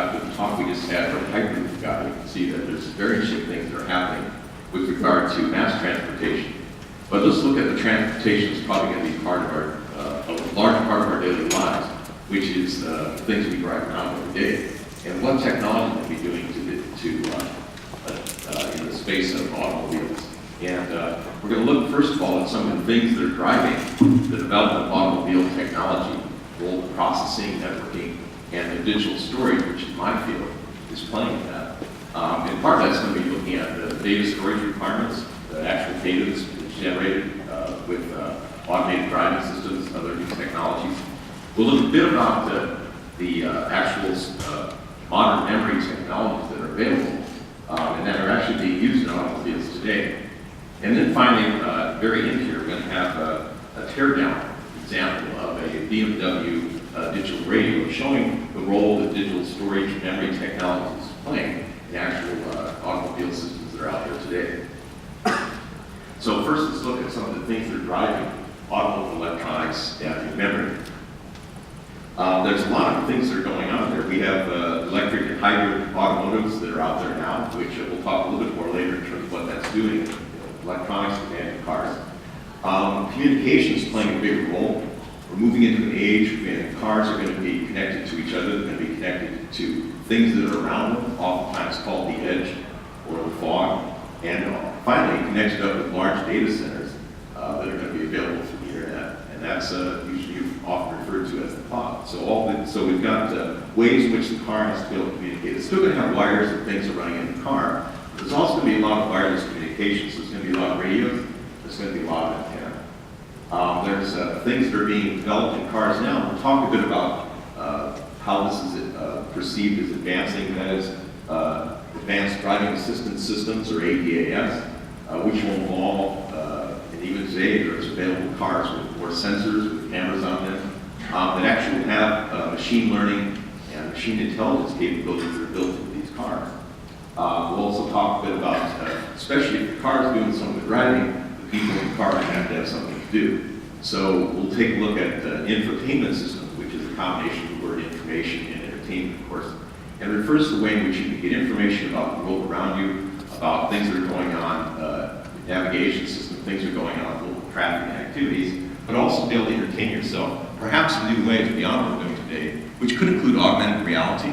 after the talk we just had from Hyperloop guy, you can see that there's very interesting things that are happening with regard to mass transportation. But let's look at the transportation that's probably going to be part of our, a large part of our daily lives, which is things we drive around every day. And what technology will be doing in the space of automobiles. And we're going to look, first of all, at some of the things that are driving the development of automobile technology, role processing, networking, and the digital storage, which in my field is playing in that. And part of that's going to be looking at the data storage requirements, the actual data that's generated with automated driving systems and other new technologies. We'll look a bit about the actual modern memory technologies that are available and that are actually being used in automobiles today. And then finally, very in here, we're going to have a teardown example of a BMW digital radio showing the role that digital storage memory technologies is playing in actual automobile systems that are out there today. So first, let's look at some of the things that are driving automotive electronics and memory. There's a lot of things that are going on there. We have electric and hybrid automotives that are out there now, which we'll talk a little bit more later in terms of what that's doing, electronics and cars. Communications playing a big role. We're moving into an age when cars are going to be connected to each other. They're going to be connected to things that are around them, oftentimes called the edge or the fog, and finally connected up with large data centers that are going to be available through the internet, and that's usually often referred to as the cloud. So we've got ways in which the car has to be able to communicate. It's still going to have wires and things are running in the car. But there's also going to be a lot of wireless communications. There's going to be a lot of radios. There's going to be a lot of antenna. There's things that are being developed in cars now. We'll talk a bit about how this is perceived as advancing. That is advanced driving assistance systems, or ADAS, which will involve, and even today there's available cars with more sensors, with cameras on them, that actually have machine learning and machine intelligence capabilities that are built into these cars. We'll also talk a bit about, especially if the car is doing some of the driving, the people in the car are going to have something to do. So we'll take a look at infotainment systems, which is a combination of the word information and entertainment, of course, and refers to the way in which you can get information about the world around you, about things that are going on, navigation system, things that are going on, local traffic and activities, but also be able to entertain yourself, perhaps in new ways beyond what we're doing today, which could include augmented reality,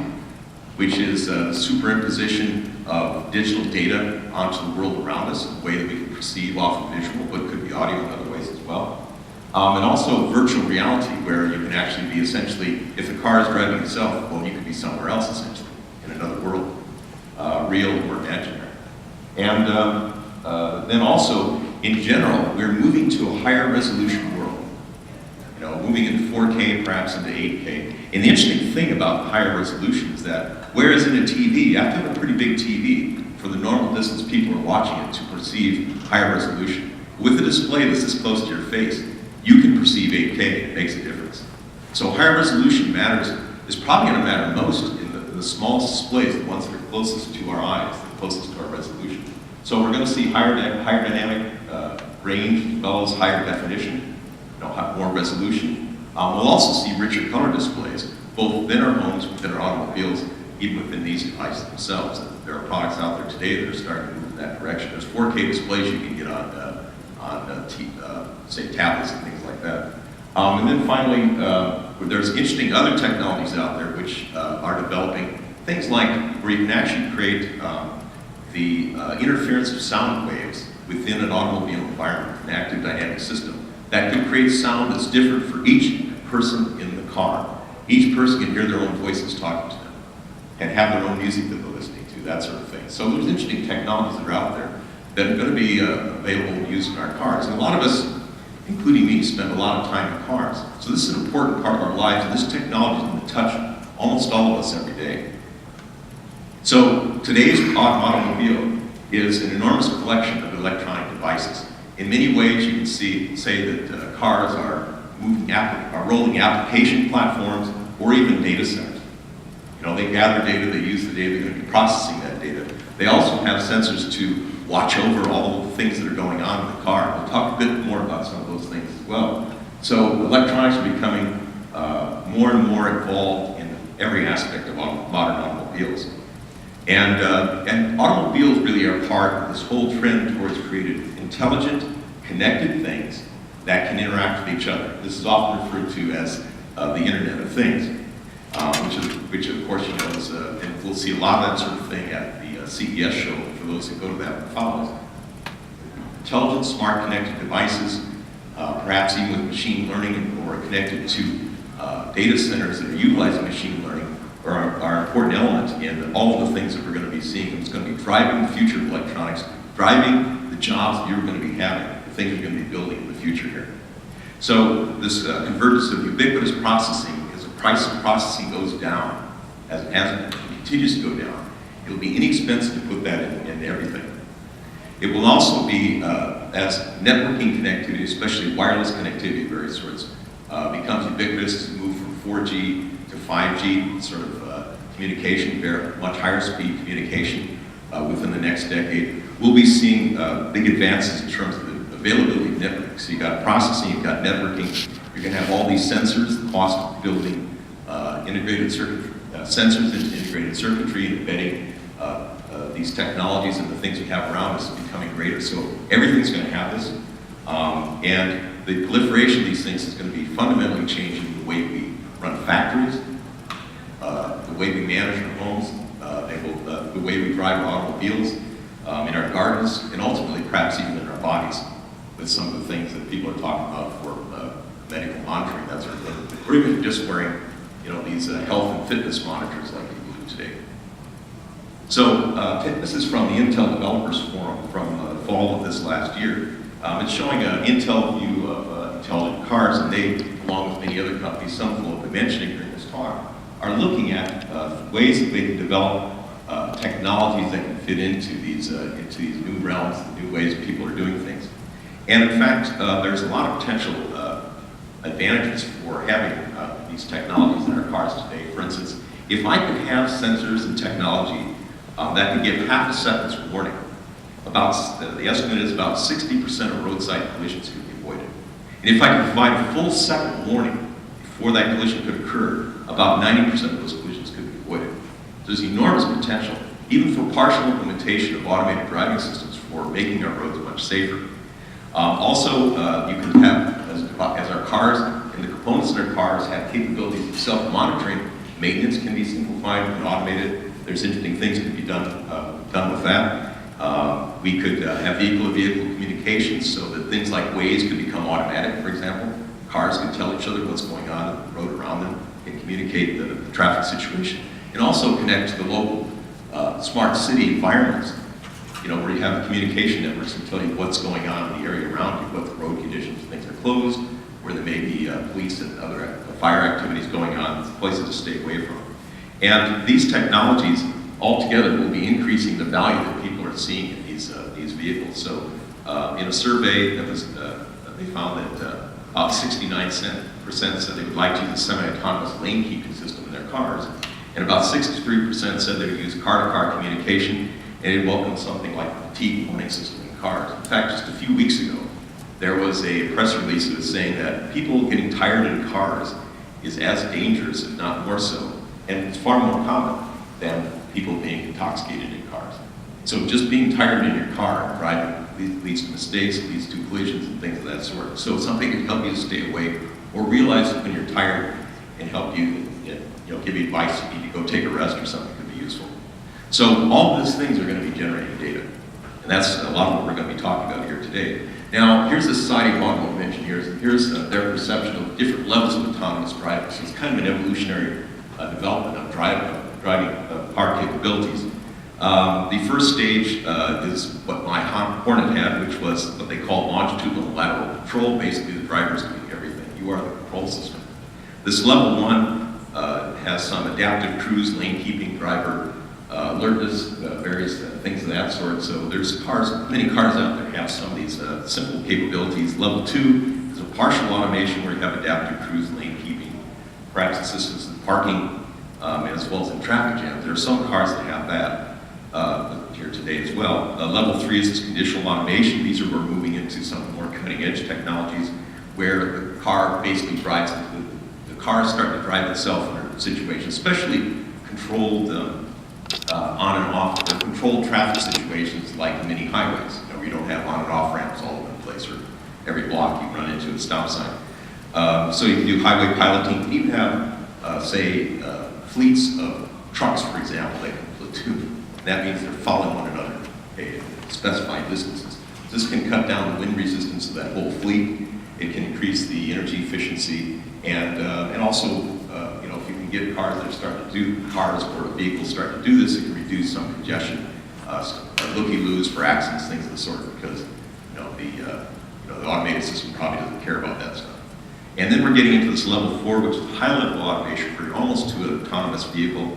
which is the superimposition of digital data onto the world around us in a way that we can perceive, often visual, but it could be audio in other ways as well. And also virtual reality, where you can actually be essentially, if the car is driving itself, well, you could be somewhere else essentially, in another world, real or imaginary. And then also, in general, we're moving to a higher resolution world. You know, moving into 4K, perhaps into 8K. And the interesting thing about higher resolution is that, whereas in a TV, you have to have a pretty big TV for the normal distance people are watching it to perceive higher resolution. With a display that's this close to your face, you can perceive 8K, it makes a difference. So higher resolution matters, is probably going to matter most in the smallest displays, the ones that are closest to our eyes, the closest to our resolution. So we're going to see higher dynamic range, as well as higher definition, more resolution. We'll also see richer color displays, both within our homes, within our automobiles, even within these devices themselves. There are products out there today that are starting to move in that direction. There's 4K displays you can get on say, tablets and things like that. And then finally, there's interesting other technologies out there which are developing things like where you can actually create the interference of sound waves within an automobile environment, an active dynamic system, that could create sound that's different for each person in the car. Each person can hear their own voices talking to them and have their own music that they're listening to, that sort of thing. So there's interesting technologies that are out there that are going to be available and used in our cars. And a lot of us, including me, spend a lot of time in cars. So this is an important part of our lives, and this technology is going to touch almost all of us every day. So today's automobile is an enormous collection of electronic devices. In many ways, you can say that cars are rolling application platforms or even data centers. You know, they gather data, they use the data, they're going to be processing that data. They also have sensors to watch over all of the things that are going on in the car. We'll talk a bit more about some of those things as well. So electronics are becoming more and more involved in every aspect of modern automobiles. And automobiles really are part of this whole trend towards creating intelligent, connected things that can interact with each other. This is often referred to as the Internet of Things, which of course, you know, is, and we'll see a lot of that sort of thing at the CES show for those who go to that and follow us. Intelligent, smart, connected devices, perhaps even with machine learning or connected to data centers that are utilizing machine learning are important elements in all of the things that we're going to be seeing. It's going to be driving the future of electronics, driving the jobs that you're going to be having, the things you're going to be building in the future here. So this convergence of ubiquitous processing, as the price of processing goes down, as it has and continues to go down, it'll be inexpensive to put that in everything. It will also be, as networking connectivity, especially wireless connectivity of various sorts, becomes ubiquitous as we move from 4G to 5G, sort of communication, much higher speed communication within the next decade. We'll be seeing big advances in terms of the availability of networking. So you've got processing, you've got networking, you're going to have all these sensors, the cost of building integrated circuitry, sensors into integrated circuitry and embedding these technologies and the things we have around us is becoming greater. So everything's going to have this. And the proliferation of these things is going to be fundamentally changing the way we run factories, the way we manage our homes, the way we drive automobiles, in our gardens, and ultimately perhaps even in our bodies with some of the things that people are talking about for medical monitoring, that sort of thing. Or even just wearing, you know, these health and fitness monitors like people do today. So this is from the Intel Developers Forum from the fall of this last year. It's showing an Intel view of intelligent cars, and they, along with many other companies, some will be mentioning during this talk, are looking at ways that they can develop technologies that can fit into these new realms, the new ways people are doing things. And in fact, there's a lot of potential advantages for having these technologies in our cars today. For instance, if I could have sensors and technology that could give half a second's warning, the estimate is about 60% of roadside collisions could be avoided. And if I could provide a full second warning before that collision could occur, about 90% of those collisions could be avoided. So there's enormous potential, even for partial implementation of automated driving systems, for making our roads much safer. Also, you can have, as our cars and the components in our cars have capabilities of self-monitoring, maintenance can be simplified and automated. There's interesting things that can be done with that. We could have vehicle-to-vehicle communications so that things like Waze could become automatic, for example. Cars can tell each other what's going on in the road around them and communicate the traffic situation. And also connect to the local smart city environments, you know, where you have communication networks and tell you what's going on in the area around you, what the road conditions, things are closed, where there may be police and other fire activities going on, places to stay away from. And these technologies altogether will be increasing the value that people are seeing in these vehicles. So in a survey that was, they found that about 69% said they would like to use a semi-autonomous lane keeping system in their cars, and about 63% said they would use car-to-car communication, and they'd welcome something like a fatigue warning system in cars. In fact, just a few weeks ago, there was a press release that was saying that people getting tired in cars is as dangerous, if not more so, and it's far more common than people being intoxicated in cars. So just being tired in your car driving leads to mistakes, leads to collisions and things of that sort. So something can help you to stay awake, or realize when you're tired and help you, give you advice if you need to go take a rest or something could be useful. So all of these things are going to be generating data. And that's a lot of what we're going to be talking about here today. Now, here's the Society of Automobile Engineers, and here's their perception of different levels of autonomous driving. So it's kind of an evolutionary development of driving car capabilities. The first stage is what my Hornet had, which was what they call longitudinal lateral control. Basically, the driver's doing everything. You are the control system. This level 1 has some adaptive cruise, lane keeping, driver alertness, various things of that sort. So there's many cars out there have some of these simple capabilities. Level 2 is a partial automation where you have adaptive cruise, lane keeping, perhaps assistance in parking, as well as in traffic jams. There are some cars that have that here today as well. Level 3 is this conditional automation. These are where we're moving into some more cutting edge technologies where the car basically drives, the car is starting to drive itself under situations, especially controlled on and off, or controlled traffic situations like mini highways, where you don't have on and off ramps all over the place, or every block you run into a stop sign. So you can do highway piloting. You have, say, fleets of trucks, for example, that can platoon. That means they're following one another at specified distances. This can cut down the wind resistance of that whole fleet. It can increase the energy efficiency, and also, you know, if you can get cars that start to do, cars or vehicles start to do this, it can reduce some congestion, looky-loos for accidents, things of the sort, because the automated system probably doesn't care about that stuff. And then we're getting into this level 4, which is high-level automation, where you're almost to an autonomous vehicle,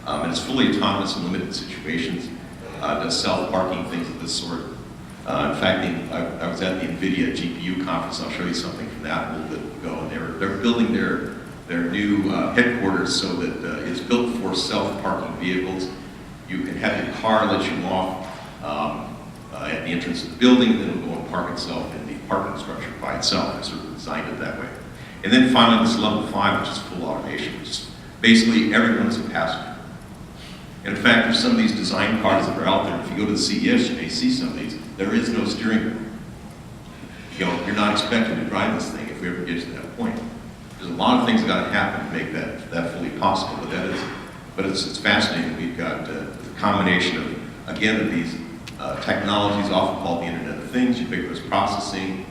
and it's fully autonomous in limited situations. Does self-parking, things of this sort. In fact, I was at the NVIDIA GPU conference. I'll show you something from that a little bit ago. And they're building their new headquarters so that it's built for self-parking vehicles. You can have your car let you off at the entrance of the building, and then it'll go and park itself in the parking structure by itself. It's sort of designed it that way. And then finally, this level 5, which is full automation, which is basically everyone's a passenger. And in fact, there's some of these design cars that are out there. If you go to the CES, you may see some of these. There is no steering wheel. You know, you're not expected to drive this thing if we ever get to that point. There's a lot of things that got to happen to make that fully possible. But it's fascinating. We've got the combination of, again, of these technologies, often called the Internet of Things, ubiquitous processing,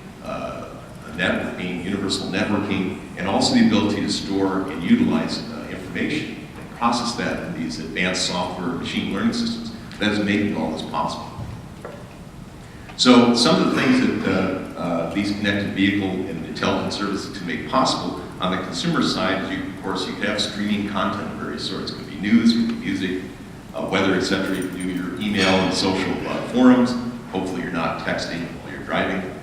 networking, universal networking, and also the ability to store and utilize information and process that in these advanced software machine learning systems that is making all this possible. So some of the things that these connected vehicle and intelligence services can make possible on the consumer side is, of course, you can have streaming content of various sorts. It could be news, it could be music, weather, etc. You can do your email and social forums. Hopefully you're not texting while you're driving.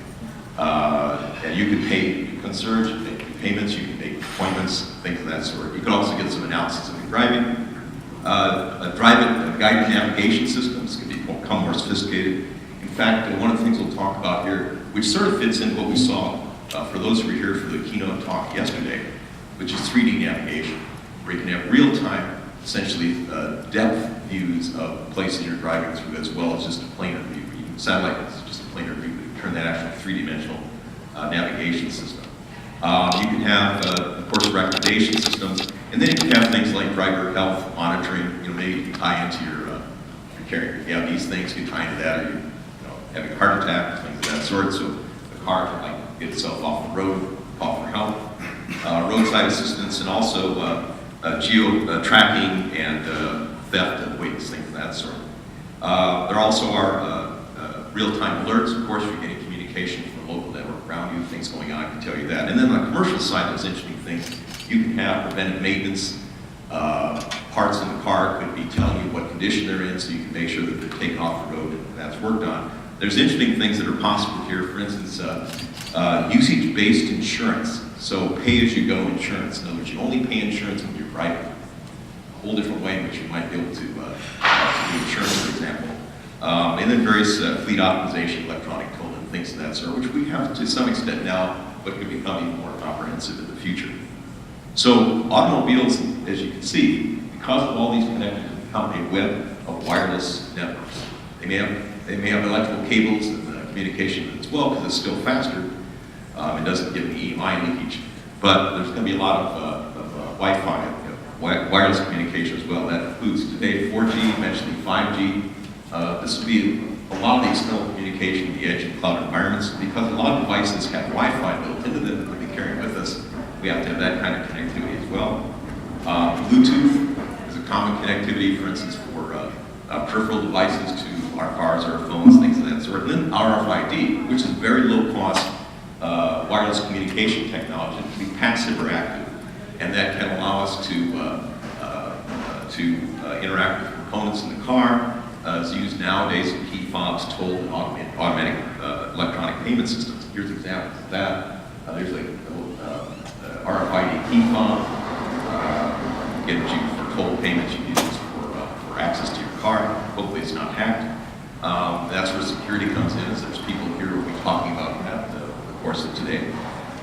And you can pay concierge, you can make payments, you can make appointments, things of that sort. You can also get some analysis of your driving. Guided navigation systems can become more sophisticated. In fact, one of the things we'll talk about here, which sort of fits in what we saw for those who were here for the keynote talk yesterday, which is 3D navigation, where you can have real-time, essentially depth views of places you're driving through, as well as just a planar view. Satellite is just a planar view, but you turn that actual three-dimensional navigation system. You can have, of course, recommendation systems, and then you can have things like driver health monitoring. You know, maybe you can tie into your carrier. You have these things, you tie into that, or you're having a heart attack, things of that sort. So the car can get itself off the road, call for help. Roadside assistance, and also geo tracking and theft of weights, things of that sort. There also are real-time alerts. Of course, you're getting communication from the local network around you, things going on, I can tell you that. And then on the commercial side, there's interesting things. You can have preventive maintenance. Parts in the car could be telling you what condition they're in, so you can make sure that they're taken off the road and that's worked on. There's interesting things that are possible here. For instance, usage-based insurance. So pay-as-you-go insurance. In other words, you only pay insurance when you're driving. A whole different way in which you might be able to do insurance, for example. And then various fleet optimization, electronic tolling, things of that sort, which we have to some extent now, but could become even more comprehensive in the future. So automobiles, as you can see, because of all these connected, become a web of wireless networks. They may have electrical cables and communication as well, because it's still faster. It doesn't give any EMI leakage, but there's going to be a lot of Wi-Fi, wireless communication as well. That includes today 4G, eventually 5G. This will be a lot of the external communication in the edge and cloud environments, because a lot of devices have Wi-Fi built into them that we'll be carrying with us. We have to have that kind of connectivity as well. Bluetooth is a common connectivity, for instance, for peripheral devices to our cars, our phones, things of that sort. And then RFID, which is very low-cost wireless communication technology. It can be passive or active, and that can allow us to interact with components in the car. It's used nowadays in key fobs, toll, and automatic electronic payment systems. Here's examples of that. There's like RFID key fob. Get you for toll payments. You use this for access to your car. Hopefully, it's not hacked. That's where security comes in. As there's people here who will be talking about that in the course of today.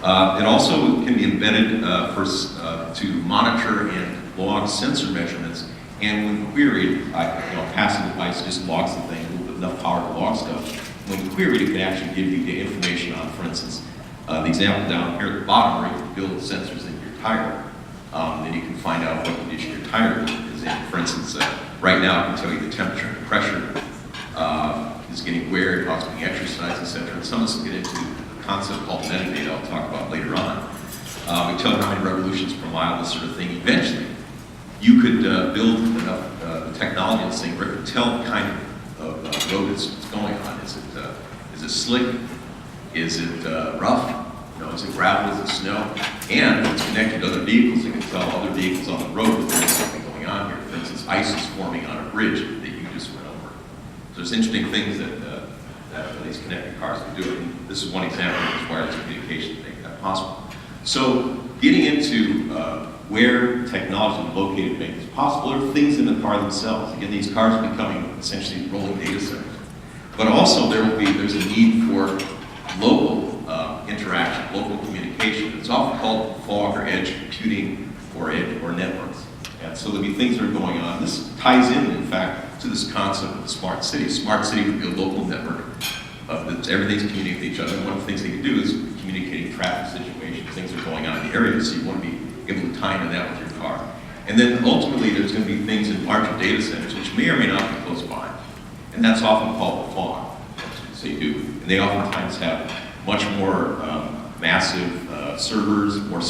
It also can be embedded to monitor and log sensor measurements, and when queried, passive device just logs the thing with enough power to log stuff. When queried, it can actually give you the information on, for instance, the example down here at the bottom where you can build sensors in your tire. Then you can find out what condition your tire is in. For instance, right now I can tell you the temperature and the pressure is getting wear, how it's being exercised, etc. And some of us will get into a concept called metadata I'll talk about later on. We tell you how many revolutions per mile, this sort of thing. Eventually, you could build enough technology and say, where it can tell the kind of road it's going on. Is it slick? Is it rough? Is it gravel? Is it snow? And if it's connected to other vehicles, it can tell other vehicles on the road that there's something going on here. For instance, ice is forming on a bridge that you just went over. So there's interesting things that these connected cars can do. And this is one example of this wireless communication to make that possible. So getting into where technology is located to make this possible are things in the car themselves. Again, these cars are becoming essentially rolling data centers. But also there's a need for local interaction, local communication. It's often called fog or edge computing or networks. And so there'll be things that are going on. This ties in fact, to this concept of the smart city. Smart city would be a local network that everything's communicating with each other. And one of the things they can do is communicating traffic situations, things that are going on in the area, so you want to be able to tie into that with your car. And then ultimately there's going to be things in larger data centers which may or may not be close by. And that's often called the fog. So you do. And they oftentimes have much more massive servers, more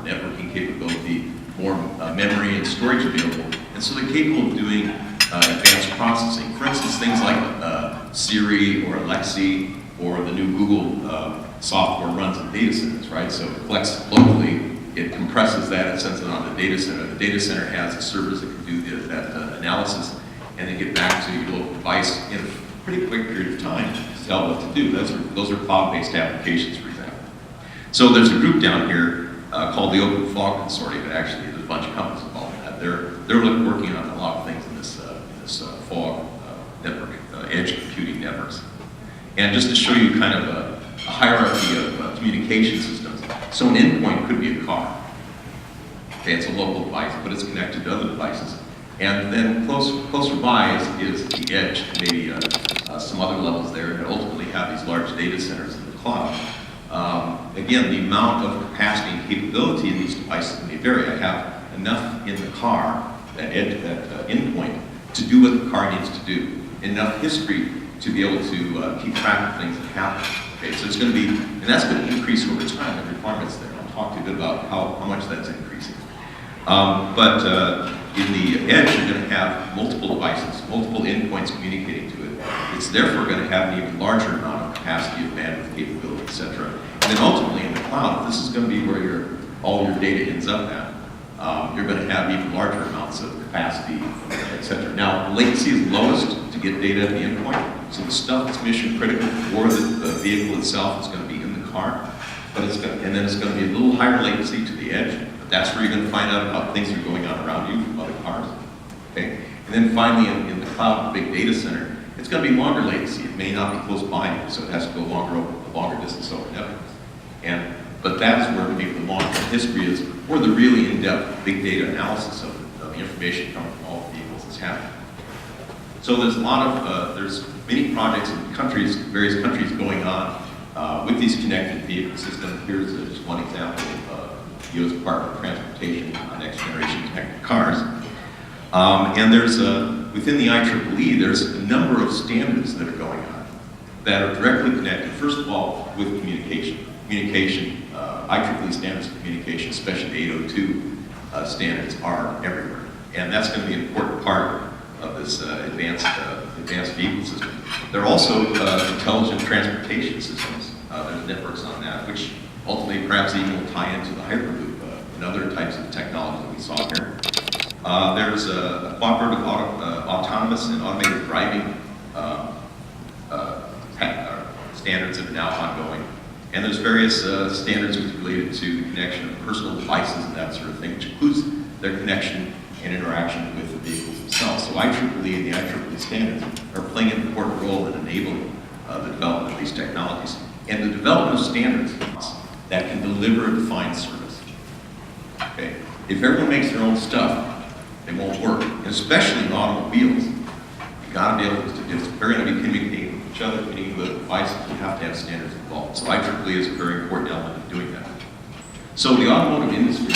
networking capability, more memory and storage available. And so they're capable of doing advanced processing. For instance, things like Siri or Alexa or the new Google software runs in data centers, right? So it collects locally, it compresses that and sends it on the data center. The data center has the servers that can do that analysis and then get back to your local device in a pretty quick period of time to tell what to do. Those are cloud-based applications, for example. So there's a group down here called the Open Fog Consortium. Actually, there's a bunch of companies involved in that. They're working on a lot of things in this fog network, edge computing networks. And just to show you kind of a hierarchy of communication systems. So an endpoint could be a car. Okay, it's a local device, but it's connected to other devices. And then closer by is the edge, maybe some other levels there, and ultimately have these large data centers in the cloud. Again, the amount of capacity and capability in these devices may vary. I have enough in the car, that endpoint, to do what the car needs to do. Enough history to be able to keep track of things that happen. Okay, so it's going to be, and that's going to increase over time, the requirements there. I'll talk to you a bit about how much that's increasing. In the edge, you're going to have multiple devices, multiple endpoints communicating to it. It's therefore going to have an even larger amount of capacity of bandwidth, capability, etc. And then ultimately in the cloud, if this is going to be where all your data ends up at, you're going to have even larger amounts of capacity, etc. Now, latency is lowest to get data at the endpoint, so the stuff that's mission critical for the vehicle itself is going to be in the car, and then it's going to be a little higher latency to the edge. That's where you're going to find out how things are going on around you from other cars. Okay? And then finally, in the cloud, the big data center, it's going to be longer latency. It may not be close by you, so it has to go longer distance over networks. But that's where maybe the long-term history is, or the really in-depth big data analysis of the information coming from all the vehicles that's happening. So there's a lot of, there's many projects in countries, various countries going on with these connected vehicle systems. Here's just one example of the U.S. Department of Transportation on next generation connected cars. And there's, within the IEEE, there's a number of standards that are going on that are directly connected, first of all, with communication. IEEE standards of communication, especially 802 standards, are everywhere. And that's going to be an important part of this advanced vehicle system. There are also intelligent transportation systems. There's networks on that, which ultimately perhaps even will tie into the Hyperloop and other types of technology that we saw here. There's a cooperative autonomous and automated driving standards that are now ongoing. And there's various standards related to the connection of personal devices and that sort of thing, which includes their connection and interaction with the vehicles themselves. So IEEE and the IEEE standards are playing an important role in enabling the development of these technologies. And the development of standards that can deliver a defined service. Okay. If everyone makes their own stuff, they won't work, and especially in automobiles. You gotta be able to, if they're gonna be communicating with each other, communicating with devices, you have to have standards involved. So IEEE is a very important element of doing that. So the automotive industry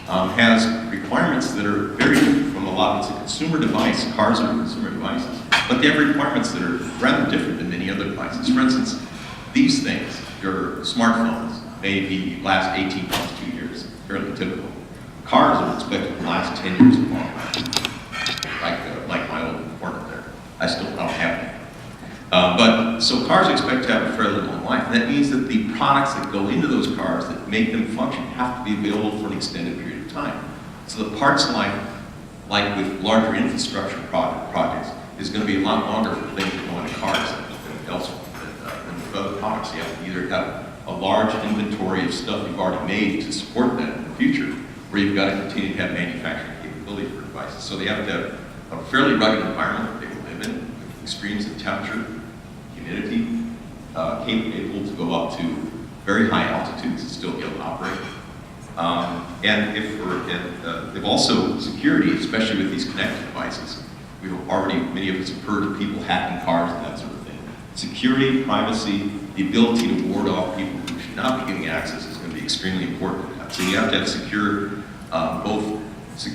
has requirements that are very different from a lot. It's a consumer device. Cars are consumer devices, but they have requirements that are rather different than many other devices. For instance, these things, your smartphones, maybe last 18 months, 2 years, fairly typical. Cars are expected to last 10 years or longer, like my old Hornet there. I don't have any. But so cars expect to have a fairly long life, and that means that the products that go into those cars that make them function have to be available for an extended period of time. So the parts life, like with larger infrastructure projects, is going to be a lot longer for things that go into cars than with other products. You have to either have a large inventory of stuff you've already made to support that in the future, or you've got to continue to have manufacturing capability for devices. So they have to have a fairly rugged environment that they will live in, with extremes in temperature, humidity, capable to go up to very high altitudes and still be able to operate. And if also security, especially with these connected devices, many of us have heard of people hacking cars and that sort of thing. Security, privacy, the ability to ward off people who should not be getting access is going to be extremely important. So you have to have both the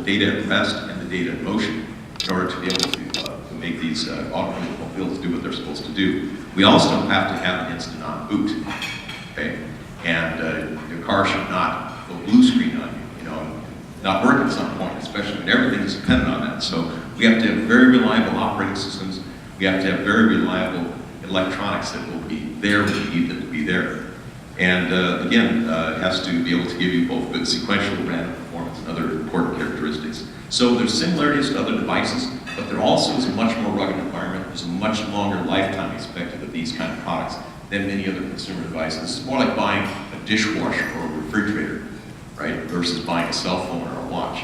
data at rest and the data in motion in order to be able to make these automobiles do what they're supposed to do. We also have to have an instant on boot, okay? And your car should not go blue screen on you, not work at some point, especially when everything is dependent on that. So we have to have very reliable operating systems. We have to have very reliable electronics that will be there when you need them to be there. And again, it has to be able to give you both good sequential random performance and other important characteristics. So there's similarities to other devices, but there also is a much more rugged environment. There's a much longer lifetime expected of these kind of products than many other consumer devices. It's more like buying a dishwasher or a refrigerator, right, versus buying a cell phone or a watch.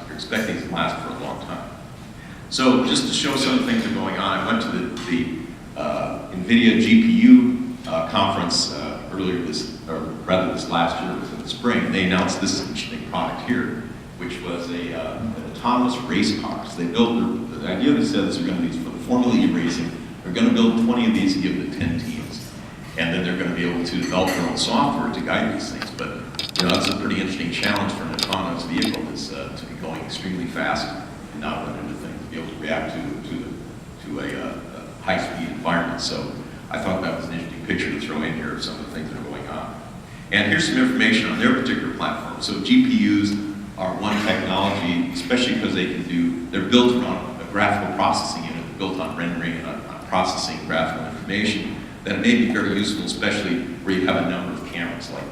You're expecting it to last for a long time. So just to show some of the things that are going on, I went to the NVIDIA GPU conference this last year, it was in the spring, and they announced this interesting product here, which was an autonomous race car. So they built, the idea they said is they're going to use for the Formula E racing, they're going to build 20 of these and give them to 10 teams. And then they're going to be able to develop their own software to guide these things. But that's a pretty interesting challenge for an autonomous vehicle, is to be going extremely fast and not run into things, to be able to react to a high-speed environment. So I thought that was an interesting picture to throw in here of some of the things that are going on. And here's some information on their particular platform. So GPUs are one technology, especially because they're built around a graphical processing unit, built on rendering and on processing graphical information, that may be very useful, especially where you have a number of cameras. Like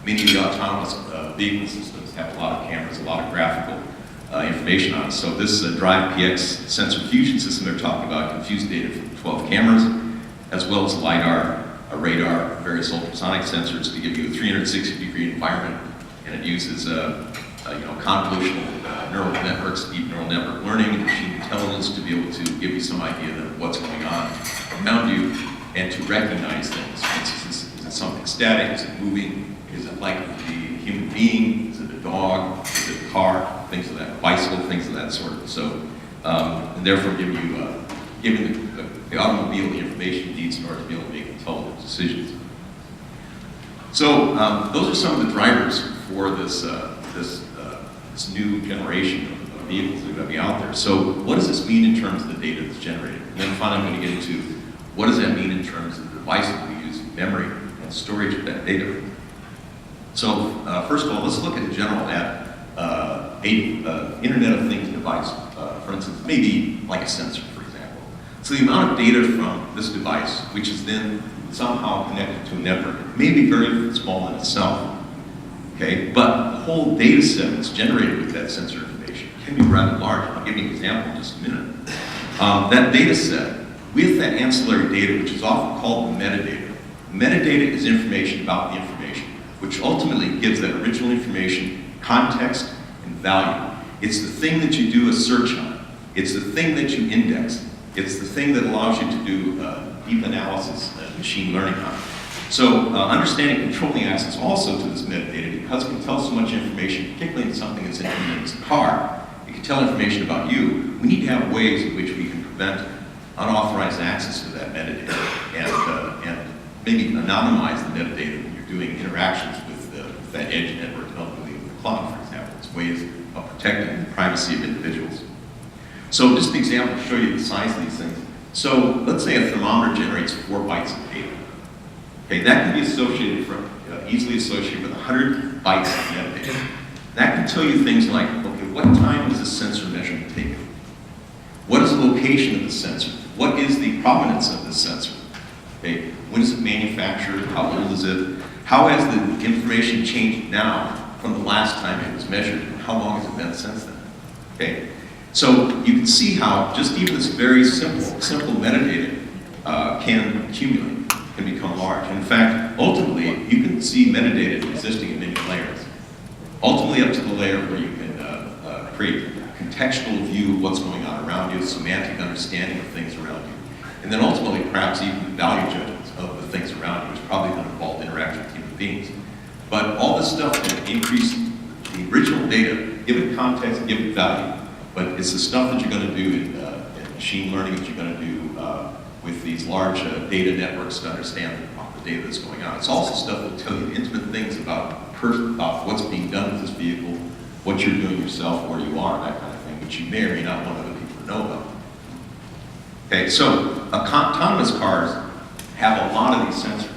many of the autonomous vehicle systems have a lot of cameras, a lot of graphical information on it. So this Drive PX sensor fusion system they're talking about can fuse data from 12 cameras, as well as LiDAR, a radar, various ultrasonic sensors to give you a 360-degree environment, and it uses convolutional neural networks, deep neural network learning, and machine intelligence to be able to give you some idea of what's going on around you and to recognize things. For instance, is it something static? Is it moving? Is it likely to be a human being? Is it a dog? Is it a car? Things of that, bicycle, things of that sort. So, and therefore giving the automobile the information it needs in order to be able to make intelligent decisions. So those are some of the drivers for this new generation of vehicles that are going to be out there. So what does this mean in terms of the data that's generated? And then finally I'm going to get into what does that mean in terms of the devices we use, memory and storage of that data. So first of all, let's look in general at Internet of Things device. For instance, maybe like a sensor, for example. So the amount of data from this device, which is then somehow connected to a network, may be very small in itself. Okay, but the whole data set that's generated with that sensor information can be rather large. I'll give you an example in just a minute. That data set, with that ancillary data, which is often called metadata. Metadata is information about the information, which ultimately gives that original information context and value. It's the thing that you do a search on. It's the thing that you index. It's the thing that allows you to do deep analysis and machine learning on. So understanding controlling access also to this metadata, because it can tell so much information, particularly in something that's in a car, it can tell information about you. We need to have ways in which we can prevent unauthorized access to that metadata and maybe anonymize the metadata when you're doing interactions with that edge network, and ultimately with the cloud, for example. It's ways of protecting the privacy of individuals. So just an example to show you the size of these things. So let's say a thermometer generates 4 bytes of data. Okay, that can be associated easily associated with 100 bytes of metadata. That can tell you things like, okay, what time was this sensor measurement taken? What is the location of the sensor? What is the provenance of the sensor? Okay, when is it manufactured? How old is it? How has the information changed now from the last time it was measured? And how long has it been since then? Okay, so you can see how just even this very simple metadata can accumulate, can become large. And in fact, ultimately, you can see metadata existing in many layers. Ultimately up to the layer where you can create a contextual view of what's going on around you, semantic understanding of things around you. And then ultimately, perhaps even the value judgments of the things around you, which probably going to involve interaction with human beings. But all this stuff can increase the original data, give it context, give it value. But it's the stuff that you're going to do in machine learning, that you're going to do with these large data networks to understand the data that's going on. It's also stuff that will tell you intimate things about what's being done with this vehicle, what you're doing yourself, where you are, that kind of thing, which you may or may not want other people to know about. Okay, so autonomous cars have a lot of these sensors.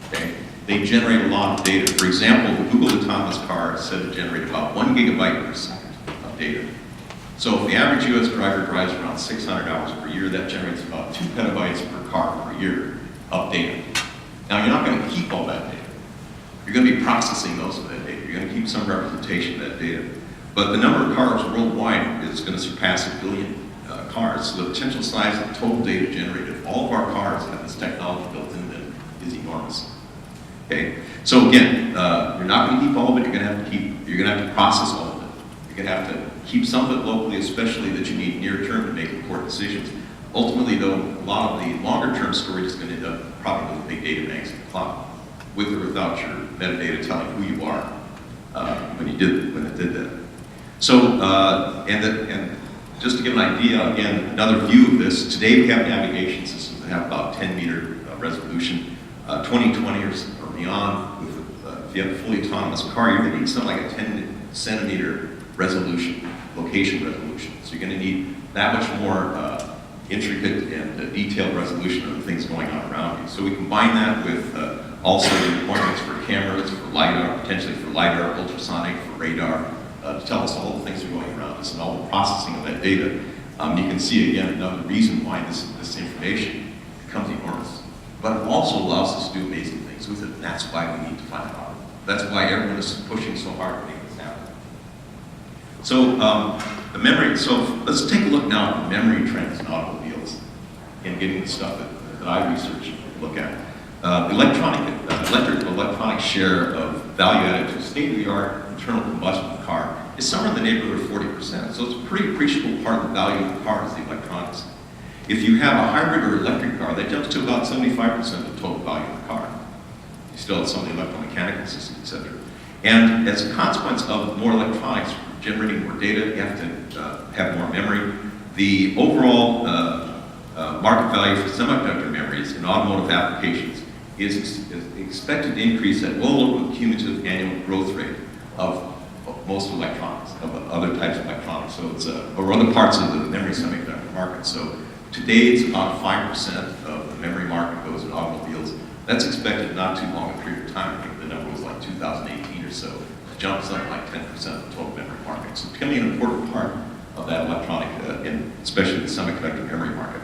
Okay, they generate a lot of data. For example, the Google autonomous car is said to generate about 1 gigabyte per second of data. So if the average US driver drives around 600 hours per year, that generates about 2 petabytes per car per year of data. Now, you're not going to keep all that data. You're going to be processing most of that data. You're going to keep some representation of that data. But the number of cars worldwide is going to surpass 1 billion cars. So the potential size of total data generated, if all of our cars have this technology built into them, is enormous. Okay? So again, you're not going to keep all of it. You're going to have to process all of it. You're going to have to keep some of it locally, especially that you need near term to make important decisions. Ultimately, though, a lot of the longer term storage is going to end up probably with big data banks in the cloud, with or without your metadata telling who you are when it did that. So, and just to give an idea, again, another view of this, today we have navigation systems that have about 10-meter resolution. 2020 or beyond, if you have a fully autonomous car, you're going to need something like a 10-centimeter resolution, location resolution. So you're going to need that much more intricate and detailed resolution of the things going on around you. So we combine that with also the requirements for cameras, for LiDAR, potentially for LiDAR, ultrasonic, for radar, to tell us all the things that are going around us and all the processing of that data. You can see again another reason why this information becomes enormous. But it also allows us to do amazing things with it, and that's why we need to find out. That's why everyone is pushing so hard to make this happen. So the memory, so let's take a look now at the memory trends in automobiles and getting the stuff that I research and look at. Electronic share of value added to a state-of-the-art internal combustion car is somewhere in the neighborhood of 40%. So it's a pretty appreciable part of the value of the car is the electronics. If you have a hybrid or electric car, that jumps to about 75% of the total value of the car. You still have some of the electromechanical systems, et cetera. And as a consequence of more electronics generating more data, you have to have more memory. The overall market value for semiconductor memories in automotive applications is expected to increase at well over the cumulative annual growth rate of most electronics, of other types of electronics. So it's, or other parts of the memory semiconductor market. So today it's about 5% of the memory market goes in automobiles. That's expected not too long a period of time. I think the number was like 2018 or so. It jumps up like 10% of the total memory market. So it's becoming an important part of that electronic, and especially the semiconductor memory market.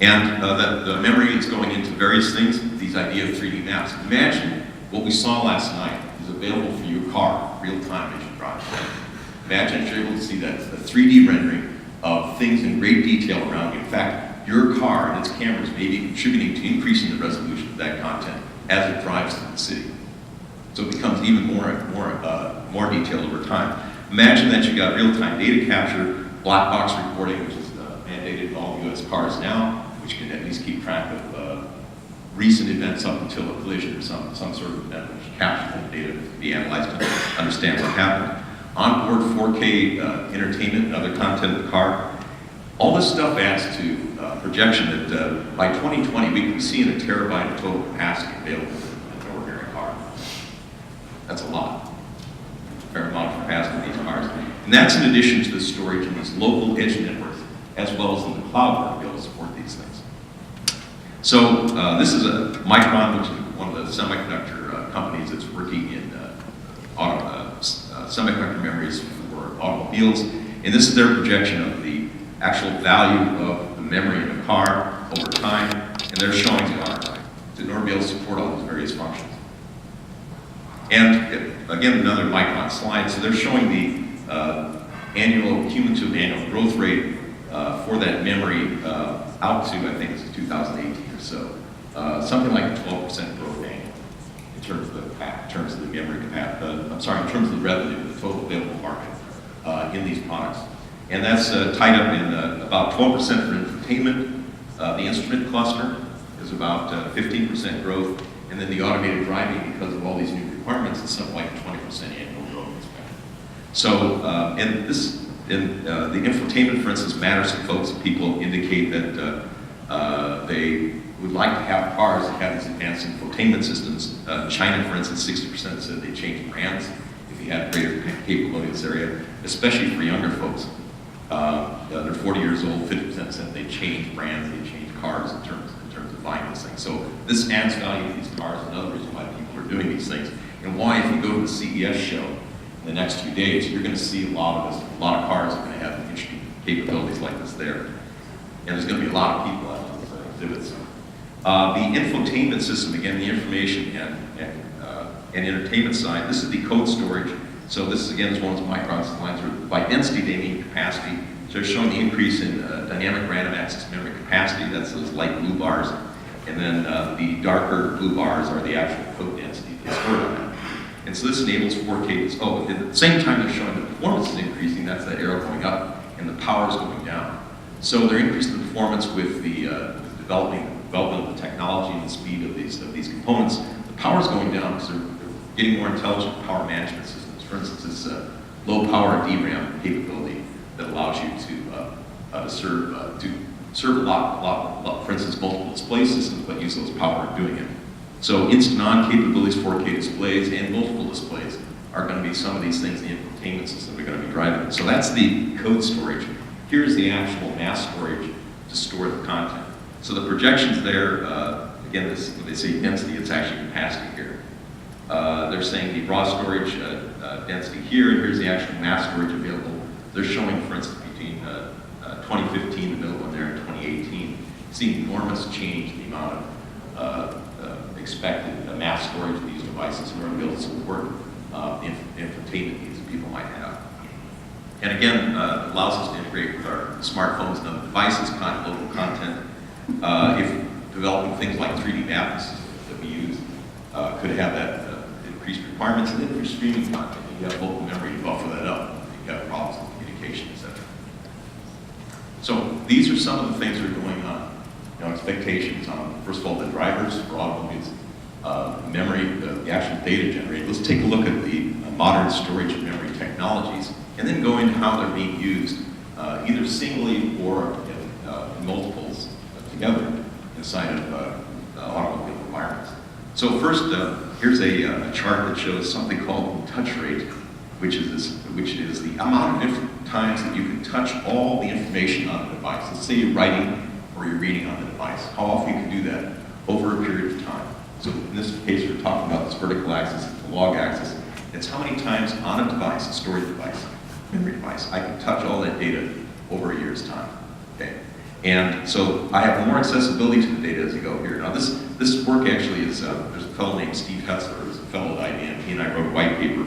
And the memory is going into various things, these idea of 3D maps. Imagine what we saw last night is available for your car, real time as you drive. Imagine if you're able to see that, the 3D rendering of things in great detail around you. In fact, your car and its cameras may be contributing to increasing the resolution of that content as it drives through the city. So it becomes even more detailed over time. Imagine that you've got real-time data capture, black box recording, which is mandated in all US cars now, which can at least keep track of recent events up until a collision or some sort of event which captures the data to be analyzed to understand what happened. Onboard 4K entertainment and other content in the car. All this stuff adds to projection that by 2020 we could be seeing a terabyte of total capacity available in an ordinary car. That's a lot. A fair amount of capacity in these cars. And that's in addition to the storage in these local edge networks, as well as in the cloud to be able to support these things. So this is a Micron, which is one of the semiconductor companies that's working in semiconductor memories for automobiles. And this is their projection of the actual value of the memory in the car over time. And they're showing in order to be able to support all those various functions. And again, another Micron slide. So they're showing the cumulative annual growth rate for that memory out to, I think it's 2018 or so. Something like 12% growth annual in terms of the memory capacity, in terms of the revenue, the total available market in these products. And that's tied up in about 12% for infotainment. The instrument cluster is about 15% growth. And then the automated driving, because of all these new requirements, is something like 20% annual growth expected. So, and the infotainment, for instance, matters to folks. People indicate that they would like to have cars that have these advanced infotainment systems. China, for instance, 60% said they change brands if you had greater capability in this area, especially for younger folks. They're 40 years old, 50% said they change brands, they change cars in terms of buying these things. So this adds value to these cars, and another reason why people are doing these things. And why, if you go to the CES show in the next few days, you're going to see a lot of cars are going to have interesting capabilities like this there. And there's going to be a lot of people at these exhibits. The infotainment system, again, the information and entertainment side, this is the code storage. So this, again, is one of those Micron slides where by density they mean capacity. So they're showing the increase in dynamic random access memory capacity. That's those light blue bars. And then the darker blue bars are the actual code density that's stored on that. And so this enables 4K. Oh, at the same time they're showing the performance is increasing. That's that arrow going up, and the power is going down. So they're increasing the performance with the development of the technology and the speed of these components. The power is going down because they're getting more intelligent power management systems. For instance, this low power DRAM capability that allows you to serve a lot, for instance, multiple display systems, but use those power in doing it. So instant-on capabilities, 4K displays, and multiple displays are going to be some of these things the infotainment system are going to be driving. So that's the code storage. Here's the actual mass storage to store the content. So the projections there, again, when they say density, it's actually capacity here. They're saying the raw storage density here, and here's the actual mass storage available. They're showing, for instance, between 2015, the middle one there, and 2018, you see enormous change in the amount of expected mass storage of these devices in order to be able to support the infotainment needs that people might have. And again, it allows us to integrate with our smartphones and other devices, local content. If developing things like 3D maps that we use could have that increased requirements, and then for streaming content, you have local memory to buffer that up. You have problems with communication, etc. So these are some of the things that are going on. Expectations on, first of all, the drivers for automobiles, memory, the actual data generated. Let's take a look at the modern storage and memory technologies, and then go into how they're being used, either singly or in multiples together inside of automobile environments. So first, here's a chart that shows something called touch rate, which is the amount of different times that you can touch all the information on the device. Let's say you're writing or you're reading on the device. How often you can do that over a period of time. So in this case, we're talking about this vertical axis, the log axis. It's how many times on a device, a storage device, memory device, I can touch all that data over a year's time. Okay. And so I have more accessibility to the data as I go here. Now this work actually is, there's a fellow named Steve Hetzler, who's a fellow at IBM. He and I wrote a white paper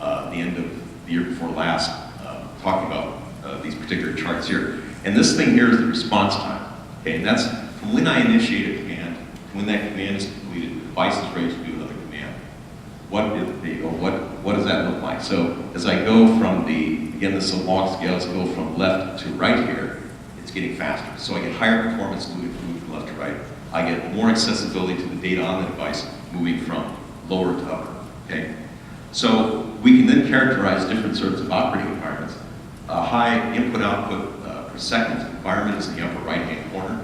at the end of the year before last, talking about these particular charts here. And this thing here is the response time. Okay, and that's from when I initiate a command to when that command is completed, the device is ready to do another command. What does that look like? So as I go from again, this is a log scale, as I go from left to right here, it's getting faster. So I get higher performance moving from left to right. I get more accessibility to the data on the device, moving from lower to upper, okay? So we can then characterize different sorts of operating environments. A high input-output per second environment is in the upper right-hand corner.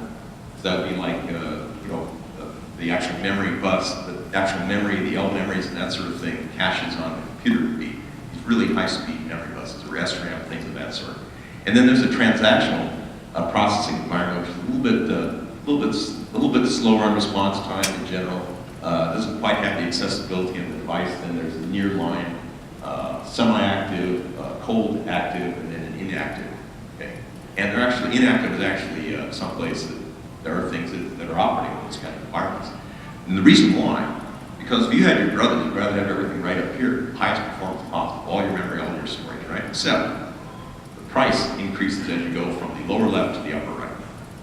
So that would be like, the actual memory bus, the actual memory, the L memories and that sort of thing, caches on the computer would be these really high-speed memory buses, or SRAM, things of that sort. And then there's a transactional processing environment, which is a little bit slower on response time in general. Doesn't quite have the accessibility of the device. Then there's the nearline, semi-active, cold active, and then an inactive. Okay, and they're actually inactive is actually someplace that there are things that are operating in those kind of environments. And the reason why, because if you had your brother, you'd rather have everything right up here, highest performance possible, all your memory, all your storage, right? Except the price increases as you go from the lower left to the upper right.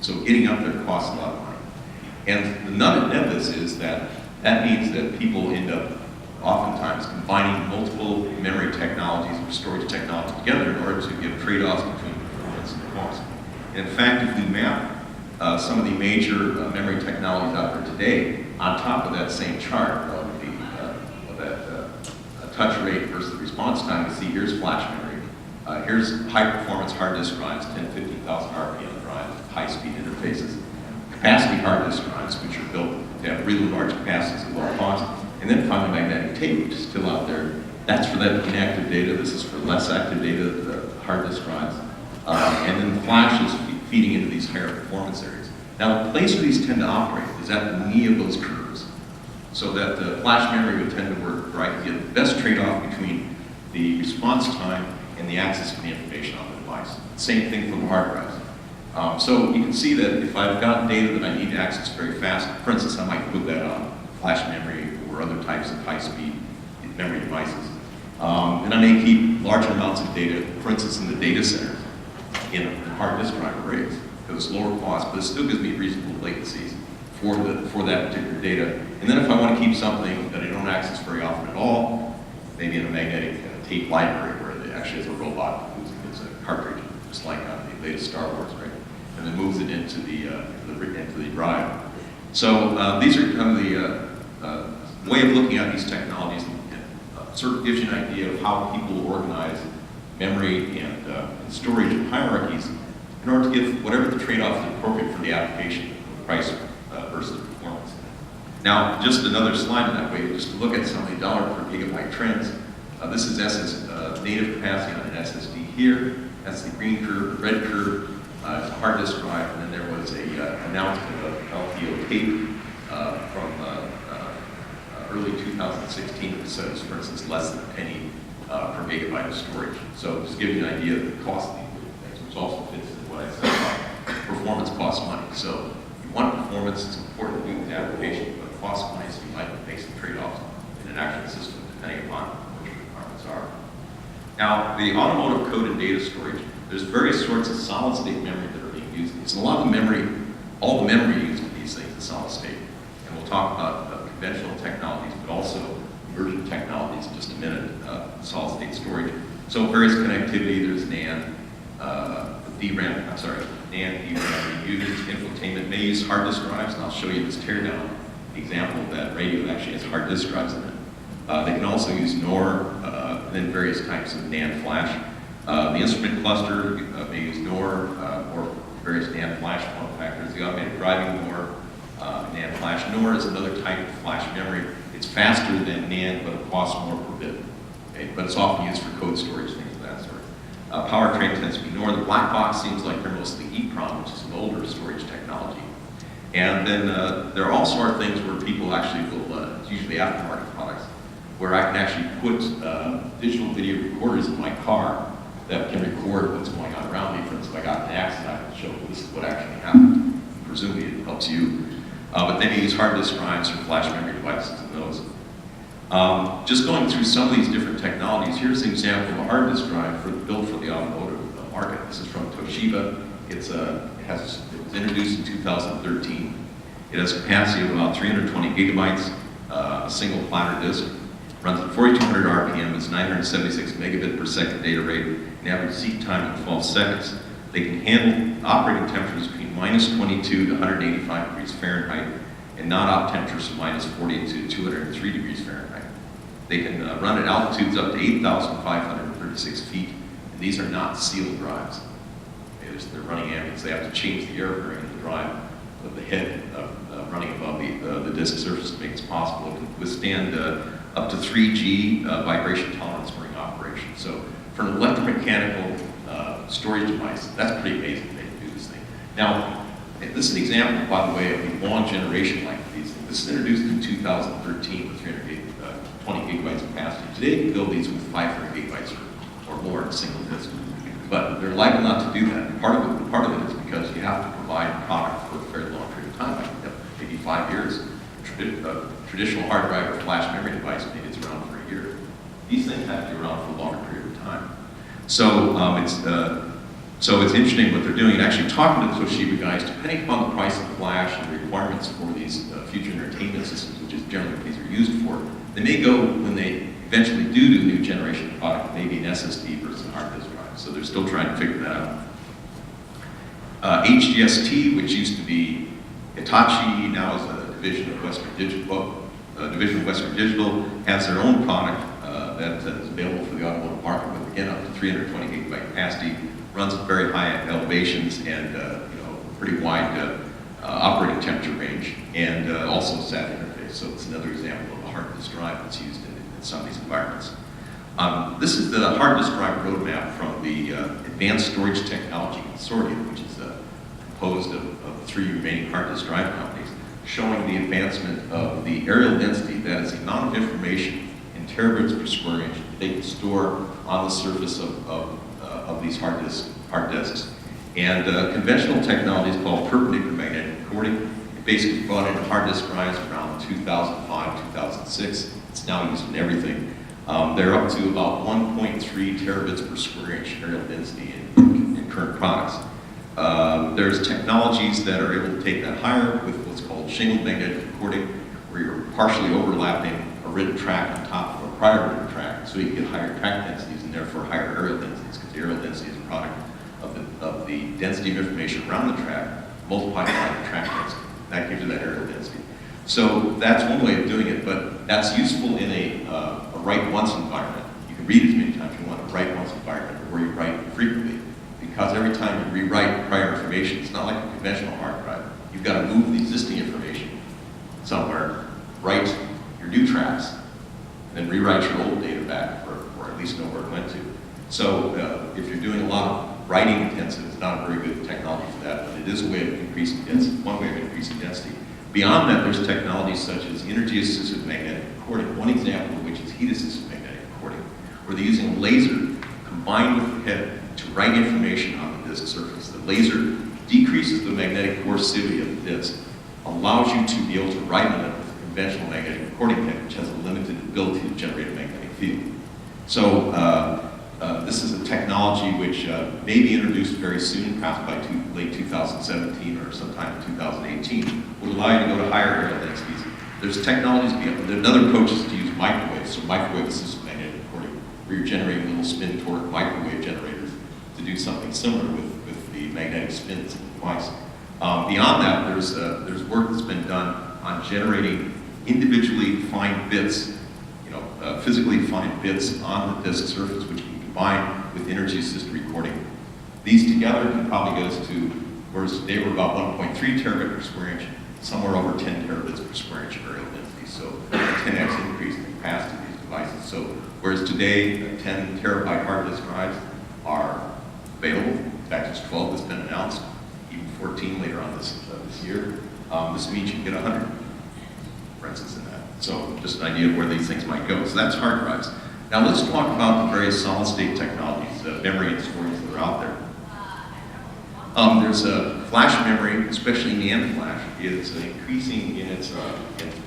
So getting up there costs a lot of money. And the nut of this is that means that people end up oftentimes combining multiple memory technologies or storage technologies together in order to give trade-offs between performance and cost. And in fact, if we map some of the major memory technologies out there today on top of that same chart of that touch rate versus response time, you see here's flash memory, here's high-performance hard disk drives, 10, 15,000 RPM drives, high-speed interfaces, capacity hard disk drives, which are built to have really large capacities at low cost, and then finally magnetic tape, which is still out there. That's for that inactive data. This is for less active data, the hard disk drives. And then the flash is feeding into these higher performance areas. Now, the place where these tend to operate is at the knee of those curves, so that the flash memory would tend to work right to get the best trade-off between the response time and the access to the information on the device. Same thing for the hard drives. So you can see that if I've got data that I need to access very fast, for instance, I might put that on flash memory or other types of high-speed memory devices. And I may keep larger amounts of data, for instance, in the data center, in hard disk drive arrays, because it's lower cost, but it still gives me reasonable latencies for that particular data. And then if I want to keep something that I don't access very often at all, maybe in a magnetic tape library where it actually has a robot that moves it, it's a cartridge, just like on the latest Star Wars, right? And then moves it into the drive. So these are kind of the way of looking at these technologies, and sort of gives you an idea of how people organize memory and storage hierarchies in order to give whatever the trade-off is appropriate for the application, price versus performance. Now, just another slide in that way, just to look at some of the dollar per gigabyte trends. This is native capacity on an SSD here. That's the green curve. The red curve is a hard disk drive, and then there was a announcement of LTO tape from early 2016 that says, for instance, less than a penny per gigabyte of storage. So just to give you an idea of the cost of these things, which also fits into what I said about performance costs money. So if you want performance, it's important to do the application, but it costs money, so you might make some trade-offs in an actual system depending upon what your requirements are. Now, the automotive code and data storage, there's various sorts of solid-state memory that are being used. It's a lot of memory, all the memory used in these things is solid-state. And we'll talk about conventional technologies, but also emergent technologies in just a minute, solid-state storage. So various connectivity, there's NAND, NAND, DRAM used, infotainment may use hard disk drives, and I'll show you this teardown example of that radio that actually has hard disk drives in it. They can also use NOR, and then various types of NAND flash. The instrument cluster may use NOR or various NAND flash form factors. The automated driving NOR, NAND flash. NOR is another type of flash memory. It's faster than NAND, but it costs more per bit. Okay? But it's often used for code storage, things of that sort. Powertrain tends to be NOR. The black box seems like they're mostly EEPROM, which is an older storage technology. And then there also are things where people actually will, it's usually aftermarket products, where I can actually put digital video recorders in my car that can record what's going on around me. For instance, if I got in an accident, I can show this is what actually happened. Presumably it helps you. But then you use hard disk drives or flash memory devices in those. Just going through some of these different technologies, here's an example of a hard disk drive built for the automotive market. This is from Toshiba. It was introduced in 2013. It has a capacity of about 320 gigabytes, a single platter disk. Runs at 4,200 RPM, it's 976 megabit per second data rate, an average seat time of 12 seconds. They can handle operating temperatures between minus 22 to 185 degrees Fahrenheit, and non-op temperatures from minus 40 to 203 degrees Fahrenheit. They can run at altitudes up to 8,536 feet, and these are not sealed drives. They're running ambience. They have to change the air during the drive of the head running above the disk surface to make it possible. It can withstand up to 3G vibration tolerance during operation. So for an electromechanical storage device, that's pretty amazing they can do this thing. Now, this is an example, by the way, of the long generation life of these things. This is introduced in 2013 with 20 gigabytes of capacity. Today, you can build these with 500 gigabytes or more in a single disk. But they're liable not to do that. Part of it is because you have to provide a product for a very long period of time, like maybe 5 years. A traditional hard drive or flash memory device, maybe it's around for a year. These things have to be around for a longer period of time. So it's interesting what they're doing, and actually talking to the Toshiba guys, depending upon the price of flash and the requirements for these future entertainment systems, which is generally what these are used for, they may go, when they eventually do a new generation product, maybe an SSD versus a hard disk drive. So they're still trying to figure that out. HGST, which used to be Hitachi, now is a division of Western Digital, has their own product that is available for the automotive market, with again up to 320 gigabyte capacity, runs at very high elevations and pretty wide operating temperature range, and also SAT interface. So it's another example of a hard disk drive that's used in some of these environments. This is the hard disk drive roadmap from the Advanced Storage Technology Consortium, which is composed of 3 remaining hard disk drive companies, showing the advancement of the areal density, that is the amount of information in terabits per square inch they can store on the surface of these hard disks. And conventional technologies called perpendicular magnetic recording, it basically brought in hard disk drives around 2005, 2006. It's now used in everything. They're up to about 1.3 terabits per square inch areal density in current products. There's technologies that are able to take that higher with what's called shingled magnetic recording, where you're partially overlapping a written track on top of a prior written track, so you can get higher track densities and therefore higher areal densities, because the areal density is a product of the density of information around the track multiplied by the track density. That gives you that areal density. So that's one way of doing it, but that's useful in a write once environment. You can read as many times as you want, a write once environment where you write frequently, because every time you rewrite prior information, it's not like a conventional hard drive. You've got to move the existing information somewhere, write your new tracks, and then rewrite your old data back, or at least know where it went to. So if you're doing a lot of writing intensive, it's not a very good technology for that, but it is a way of increasing density, one way of increasing density. Beyond that, there's technologies such as energy-assisted magnetic recording, one example of which is heat-assisted magnetic recording, where they're using a laser combined with the head to write information on the disk surface. The laser decreases the magnetic coercivity of the disk, allows you to be able to write on it with a conventional magnetic recording head, which has a limited ability to generate a magnetic field. So this is a technology which may be introduced very soon, perhaps by late 2017 or sometime in 2018, will allow you to go to higher areal densities. There's technologies beyond. Another approach is to use microwaves, so microwave-assisted magnetic recording, where you're generating little spin torque microwave generators to do something similar with the magnetic spins in the device. Beyond that, there's work that's been done on generating individually defined bits, physically defined bits on the disk surface, which can combine with energy-assisted recording. These together can probably get us to, whereas today we're about 1.3 terabit per square inch, somewhere over 10 terabits per square inch of areal density. So a 10x increase in the capacity of these devices. So whereas today 10 terabyte hard disk drives are available, in fact it's 12 that's been announced, even 14 later on this year, this means you can get 100, for instance, in that. So just an idea of where these things might go. So that's hard drives. Now let's talk about the various solid-state technologies, memory and storage that are out there. There's a flash memory, especially NAND flash, is increasing in its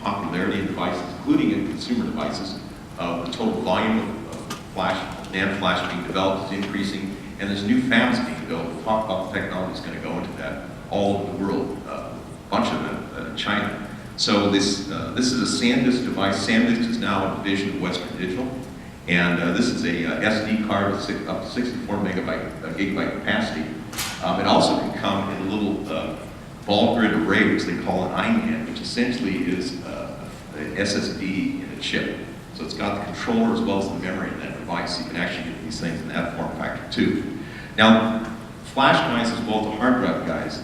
popularity in devices, including in consumer devices. The total volume of flash, NAND flash being developed is increasing, and there's new fabs being built. We'll talk about the technology that's going to go into that all over the world, a bunch of them in China. So this is a SanDisk device. SanDisk is now a division of Western Digital. And this is a SD card with up to 64 gigabyte capacity. It also can come in a little ball grid array, which they call an INAND, which essentially is an SSD in a chip. So it's got the controller as well as the memory in that device. You can actually get these things in that form factor too. Now, flash guys as well as the hard drive guys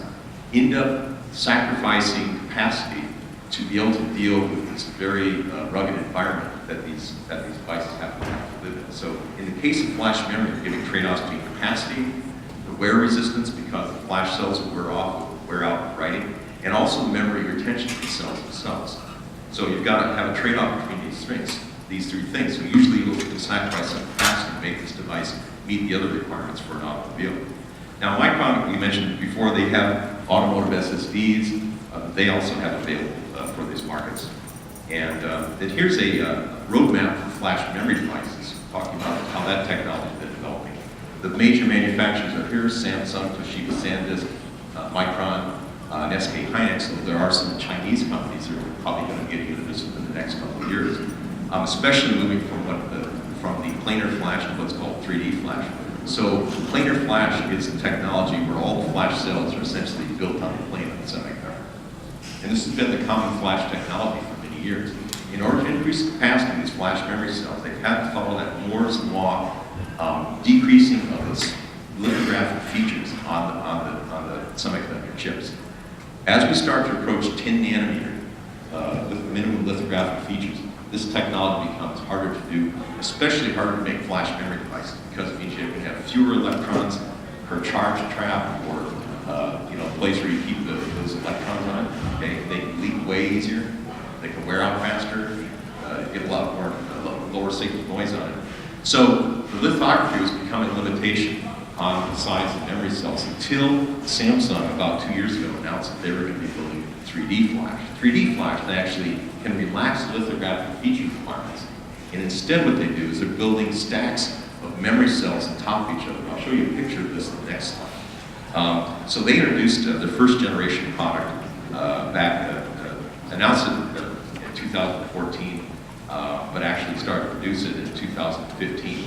end up sacrificing capacity to be able to deal with this very rugged environment that these devices have to live in. So in the case of flash memory, you're giving trade-offs between capacity, the wear resistance because the flash cells will wear out with writing, and also the memory retention of the cells themselves. So you've got to have a trade-off between these three things. So usually you'll sacrifice some capacity to make this device meet the other requirements for an automobile. Now Micron, we mentioned before, they have automotive SSDs. They also have available for these markets. And then here's a roadmap for flash memory devices, talking about how that technology has been developing. The major manufacturers are here: Samsung, Toshiba, SanDisk, Micron, and SK Hynix. So there are some Chinese companies that are probably going to get into this within the next couple of years, especially moving from the planar flash to what's called 3D flash. So planar flash is the technology where all the flash cells are essentially built on the plane of the semiconductor. And this has been the common flash technology for many years. In order to increase the capacity of these flash memory cells, they've had to follow that Moore's law, decreasing of the lithographic features on the semiconductor chips. As we start to approach 10 nanometer with minimum lithographic features, this technology becomes harder to do, especially harder to make flash memory devices, because it means you can have fewer electrons per charge trap, or a place where you keep those electrons on it. Okay, they can leak way easier, they can wear out faster, get a lot more lower signal noise on it. So the lithography was becoming a limitation on the size of memory cells until Samsung about 2 years ago announced that they were going to be building 3D flash. 3D flash, they actually can relax the lithographic feature requirements. And instead what they do is they're building stacks of memory cells on top of each other. I'll show you a picture of this in the next slide. So they introduced their first generation product announced it in 2014, but actually started to produce it in 2015.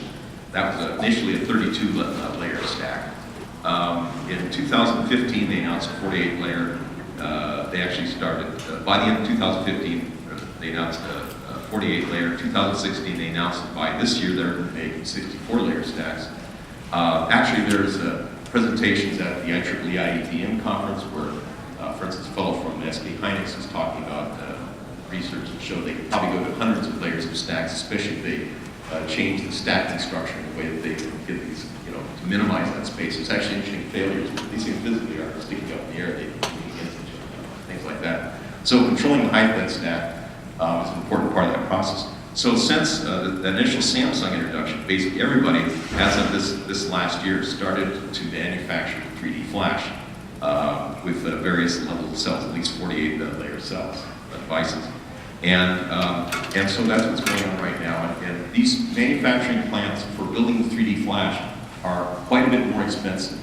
That was initially a 32 layer stack. In 2015, they announced a 48 layer. They actually started, by the end of 2015, they announced a 48 layer. 2016, they announced that by this year, they're making 64 layer stacks. Actually, there's presentations at the IEEE IETM conference where, for instance, a fellow from SK Hynix was talking about research that showed they could probably go to hundreds of layers of stacks, especially if they change the stacking structure in a way that they can get these, to minimize that space. There's actually interesting failures. These things physically are sticking up in the air, they things like that. So controlling the height of that stack is an important part of that process. So since the initial Samsung introduction, basically everybody, as of this last year, started to manufacture 3D flash with various levels of cells, at least 48 layer cells, devices. And so that's what's going on right now. And these manufacturing plants for building the 3D flash are quite a bit more expensive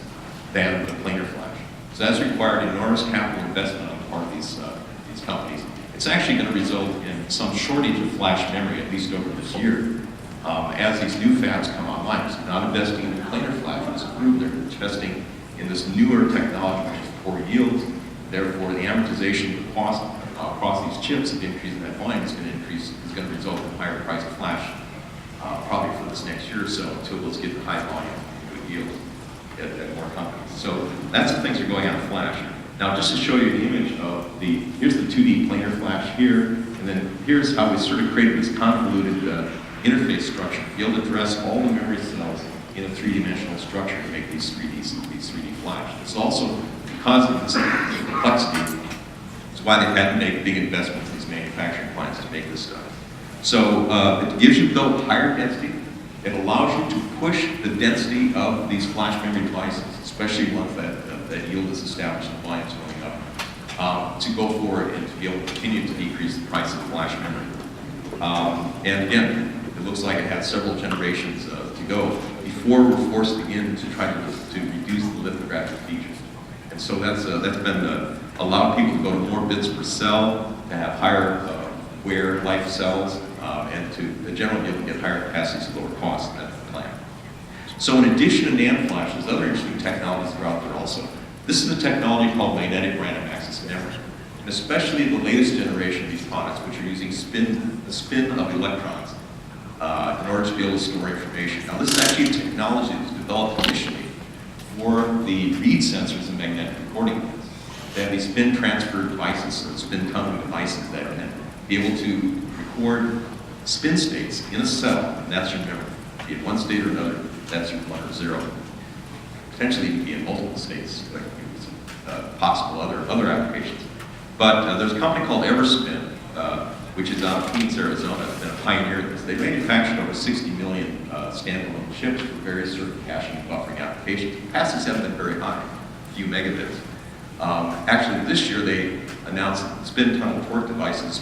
than the planar flash. So that's required enormous capital investment on the part of these companies. It's actually going to result in some shortage of flash memory, at least over this year, as these new fabs come online. So they're not investing in the planar flash, it's approved. They're investing in this newer technology, which is poor yields. Therefore, the amortization of the cost across these chips, if increasing that volume is going to increase, is going to result in higher price of flash, probably for this next year or so, until let's get the high volume, good yield at more companies. So that's the things that are going on in flash. Now, just to show you the image of here's the 2D planar flash here, and then here's how we sort of created this convoluted interface structure to be able to address all the memory cells in a three-dimensional structure to make these 3D flash. It's also because of this complexity, it's why they've had to make big investments in these manufacturing plants to make this stuff. So it gives you, though, higher density. It allows you to push the density of these flash memory devices, especially ones that yield is established and volumes going up, to go forward and to be able to continue to decrease the price of flash memory. And again, it looks like it has several generations to go before we're forced again to try to reduce the lithographic features. And so that's been allowed people to go to more bits per cell, to have higher wear life cells, and to generally be able to get higher capacities at lower cost. That's the plan. So in addition to NAND flash, there's other interesting technologies that are out there also. This is a technology called magnetic random access than ever. And especially the latest generation of these products, which are using the spin of electrons in order to be able to store information. Now, this is actually a technology that was developed initially for the read sensors and magnetic recording units. They have these spin transfer devices, or spin tunneling devices that can be able to record spin states in a cell, and that's your memory. Be it one state or another, that's your 1 or 0. Potentially even be in multiple states, like possible other applications. But there's a company called Everspin, which is out of Phoenix, Arizona, that's been a pioneer in this. They manufactured over 60 million standalone chips for various sort of caching and buffering applications. Capacities haven't been very high, a few megabits. Actually, this year they announced spin tunnel torque devices